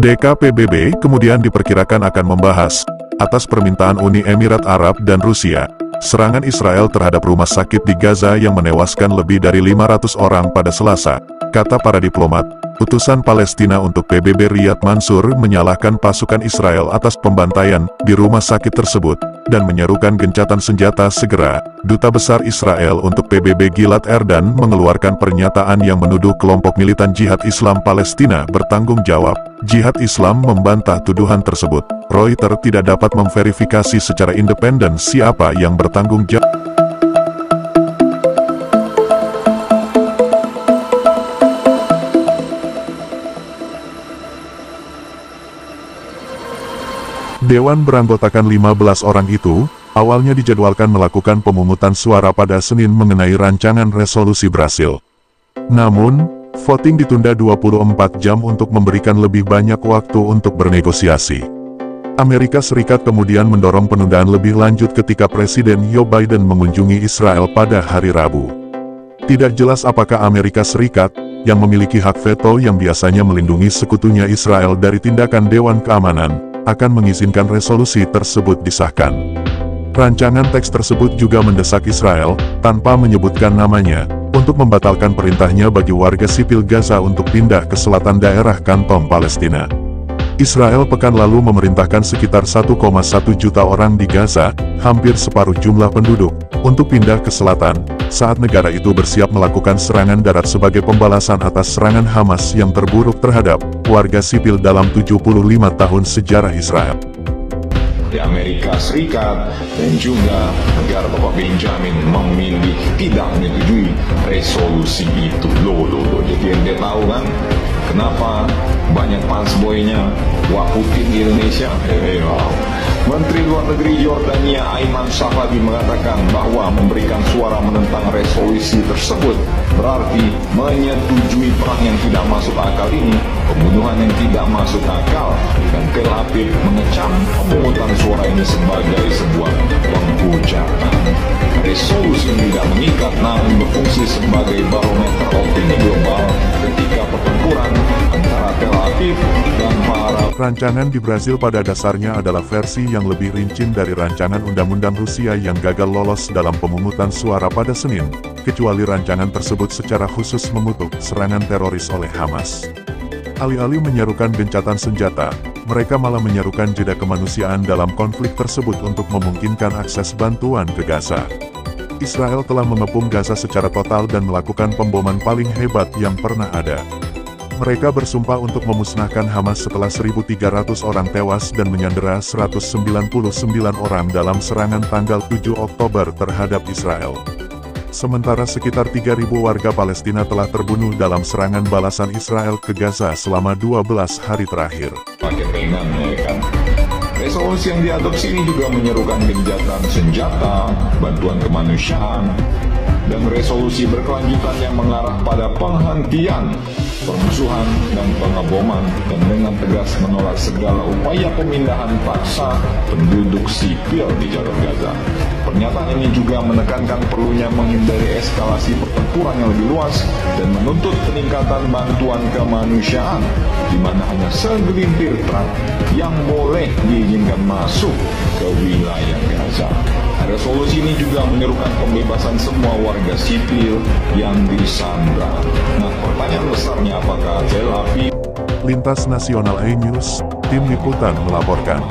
DKPBB kemudian diperkirakan akan membahas, atas permintaan Uni Emirat Arab dan Rusia, serangan Israel terhadap rumah sakit di Gaza yang menewaskan lebih dari 500 orang pada Selasa, kata para diplomat. Utusan Palestina untuk PBB Riyad Mansur menyalahkan pasukan Israel atas pembantaian di rumah sakit tersebut, dan menyerukan gencatan senjata segera. Duta Besar Israel untuk PBB Gilad Erdan mengeluarkan pernyataan yang menuduh kelompok militan Jihad Islam Palestina bertanggung jawab. Jihad Islam membantah tuduhan tersebut. Reuters tidak dapat memverifikasi secara independen siapa yang bertanggung jawab. Dewan beranggotakan 15 orang itu, awalnya dijadwalkan melakukan pemungutan suara pada Senin mengenai rancangan resolusi Brasil. Namun, voting ditunda 24 jam untuk memberikan lebih banyak waktu untuk bernegosiasi. Amerika Serikat kemudian mendorong penundaan lebih lanjut ketika Presiden Joe Biden mengunjungi Israel pada hari Rabu. Tidak jelas apakah Amerika Serikat, yang memiliki hak veto yang biasanya melindungi sekutunya Israel dari tindakan Dewan Keamanan, akan mengizinkan resolusi tersebut disahkan. Rancangan teks tersebut juga mendesak Israel, tanpa menyebutkan namanya, untuk membatalkan perintahnya bagi warga sipil Gaza untuk pindah ke selatan daerah kantong Palestina. Israel pekan lalu memerintahkan sekitar 1,1 juta orang di Gaza, hampir separuh jumlah penduduk, untuk pindah ke selatan, saat negara itu bersiap melakukan serangan darat sebagai pembalasan atas serangan Hamas yang terburuk terhadap warga sipil dalam 75 tahun sejarah Israel. Di Amerika Serikat dan juga negara Bapak Benjamin memilih tidak menyetujui resolusi itu. Jadi Anda tahu kan kenapa banyak fansboynya Wak Putin di Indonesia? Menteri Luar Negeri Yordania Ayman Safadi mengatakan bahwa memberikan suara menentang resolusi tersebut berarti menyetujui perang yang tidak masuk akal ini, pembunuhan yang tidak masuk akal, dan Tel Aviv mengecam pemungutan suara ini sebagai sebuah penghujatan. Resolusi tidak mengikat namun berfungsi sebagai barometer opini global ketika pertempuran antara Tel Aviv dan para. Rancangan di Brasil pada dasarnya adalah versi yang lebih rinci dari rancangan undang-undang Rusia yang gagal lolos dalam pemungutan suara pada Senin, kecuali rancangan tersebut secara khusus mengutuk serangan teroris oleh Hamas. Alih-alih menyerukan gencatan senjata, mereka malah menyerukan jeda kemanusiaan dalam konflik tersebut untuk memungkinkan akses bantuan ke Gaza. Israel telah mengepung Gaza secara total dan melakukan pemboman paling hebat yang pernah ada. Mereka bersumpah untuk memusnahkan Hamas setelah 1.300 orang tewas dan menyandera 199 orang dalam serangan tanggal 7 Oktober terhadap Israel. Sementara sekitar 3.000 warga Palestina telah terbunuh dalam serangan balasan Israel ke Gaza selama 12 hari terakhir. Pakai pengan, ya kan? Resolusi yang diadopsi ini juga menyerukan gencatan senjata, bantuan kemanusiaan, dan resolusi berkelanjutan yang mengarah pada penghentian permusuhan dan pengeboman, dan dengan tegas menolak segala upaya pemindahan paksa penduduk sipil di jalur Gaza. Pernyataan ini juga menekankan perlunya menghindari eskalasi pertempuran yang lebih luas dan menuntut peningkatan bantuan kemanusiaan, di mana hanya segelintir truk yang boleh diizinkan masuk ke wilayah Gaza. Resolusi ini juga menyerukan pembebasan semua warga sipil yang disandra. Nah, pertanyaan besarnya apakah Tel Aviv? Lintas Nasional E-News, Tim Liputan melaporkan.